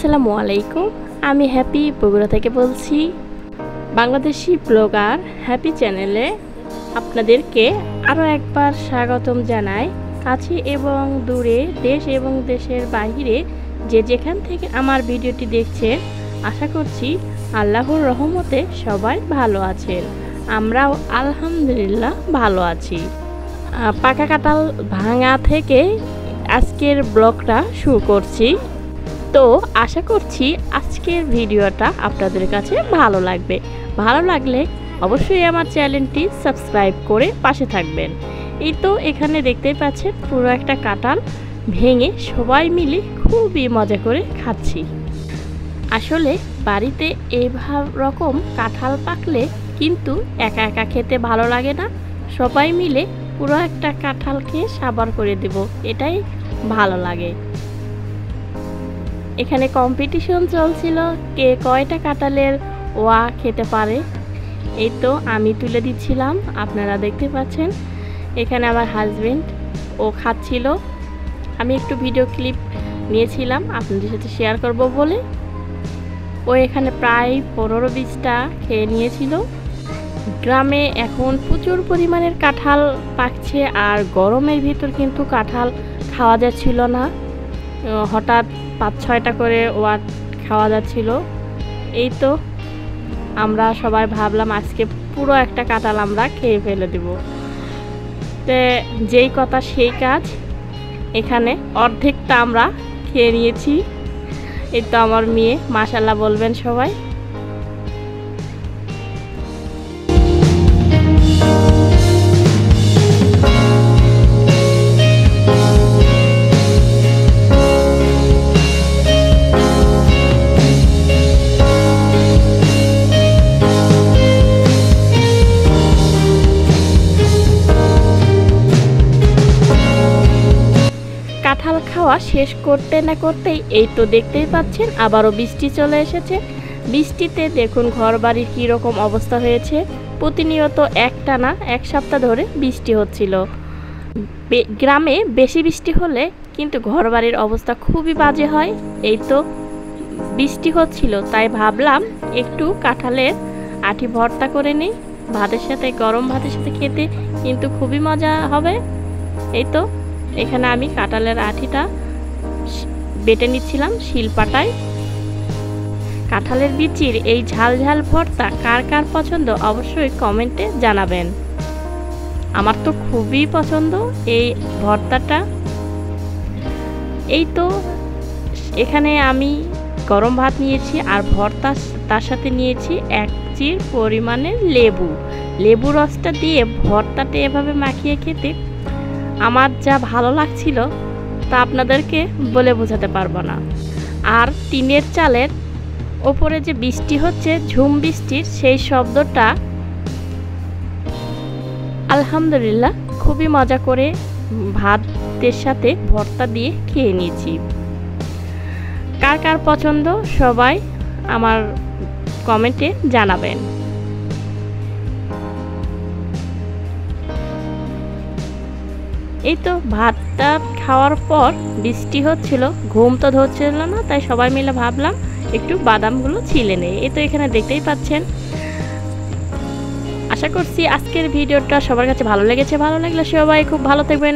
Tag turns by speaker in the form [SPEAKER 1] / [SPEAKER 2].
[SPEAKER 1] আসসালামু আলাইকুম। আমি হ্যাপি বগুড়া থেকে বলছি। বাংলাদেশি ব্লগার হ্যাপি চ্যানেলে আপনাদেরকে আরও একবার স্বাগতম জানাই। কাছে এবং দূরে, দেশ এবং দেশের বাইরে যে যেখান থেকে আমার ভিডিওটি দেখছেন, আশা করছি আল্লাহর রহমতে সবাই ভালো আছেন। আমরাও আলহামদুলিল্লাহ ভালো আছি। পাকা কাঁঠাল ভাঙা থেকে আজকের ব্লগটা শুরু করছি। তো আশা করছি আজকের ভিডিওটা আপনাদের কাছে ভালো লাগবে। ভালো লাগলে অবশ্যই আমার চ্যানেলটি সাবস্ক্রাইব করে পাশে থাকবেন। এই তো এখানে দেখতেই পাচ্ছেন পুরো একটা কাঁঠাল ভেঙে সবাই মিলে খুবই মজা করে খাচ্ছি। আসলে বাড়িতে রকম কাঁঠাল পাকলে কিন্তু একা একা খেতে ভালো লাগে না। সবাই মিলে পুরো একটা কাঁঠালকে সাবার করে দেব, এটাই ভালো লাগে। এখানে কম্পিটিশন চলছিল কে কয়টা কাঁঠালের ওয়া খেতে পারে। এই তো আমি তুলে দিচ্ছিলাম, আপনারা দেখতে পাচ্ছেন। এখানে আমার হাজবেন্ড ও খাচ্ছিল, আমি একটু ভিডিও ক্লিপ নিয়েছিলাম আপনাদের সাথে শেয়ার করব বলে। ও এখানে প্রায় 15-20টা খেয়ে নিয়েছিল। গ্রামে এখন প্রচুর পরিমাণের কাঁঠাল পাকছে, আর গরমের ভিতর কিন্তু কাঁঠাল খাওয়া যাচ্ছিল না। হঠাৎ 5-6টা করে ওয়াট খাওয়া যাচ্ছিল। এই তো আমরা সবাই ভাবলাম আজকে পুরো একটা কাঁঠাল আমরা খেয়ে ফেলে দেব। তো যেই কথা সেই কাজ, এখানে অর্ধেকটা আমরা খেয়ে নিয়েছি। এই তো আমার মেয়ে, মাশাআল্লাহ বলবেন সবাই। কাঁঠাল খাওয়া শেষ করতে না করতেই এই তো দেখতেই পাচ্ছেন আবারও বৃষ্টি চলে এসেছে। বৃষ্টিতে দেখুন ঘর বাড়ির কীরকম অবস্থা হয়েছে। প্রতিনিয়ত একটানা 1 সপ্তাহ ধরে বৃষ্টি হচ্ছিল। গ্রামে বেশি বৃষ্টি হলে কিন্তু ঘর বাড়ির অবস্থা খুবই বাজে হয়। এই তো বৃষ্টি হচ্ছিল, তাই ভাবলাম একটু কাঁঠালের আটি ভর্তা করে নিই, ভাতের সাথে, গরম ভাতের সাথে খেতে কিন্তু খুবই মজা হবে। এই তো এখানে আমি কাঁঠালের আটিটা বেটে নিচ্ছিলাম শিলপাটায়। কাঁঠালের বিচির এই ঝাল ঝাল ভর্তা কার কার পছন্দ অবশ্যই কমেন্টে জানাবেন। আমার তো খুবই পছন্দ এই ভর্তাটা। এই তো এখানে আমি গরম ভাত নিয়েছি, আর ভর্তা তার সাথে নিয়েছি 1 চির পরিমাণের লেবু রসটা দিয়ে ভর্তাটা এভাবে মাখিয়ে খেতে আমার যা ভালো লাগছিল তা আপনাদেরকে বলে বোঝাতে পারবো না। আর টিনের চালের ওপরে যে বৃষ্টি হচ্ছে, ঝুম বৃষ্টির সেই শব্দটা আলহামদুলিল্লাহ খুবই মজা করে ভাতের সাথে ভর্তা দিয়ে খেয়ে নিয়েছি। কার কার পছন্দ সবাই আমার কমেন্টে জানাবেন। এই তো ভাতটা খাওয়ার পর বৃষ্টি হচ্ছিল, ঘুম তো ধরছিল না, তাই সবাই মিলে ভাবলাম একটু বাদামগুলো ছিলে নেই। এই তো এখানে দেখতেই পাচ্ছেন। আশা করছি আজকের ভিডিওটা সবার কাছে ভালো লেগেছে। ভালো লাগলে সবাই খুব ভালো থাকবেন।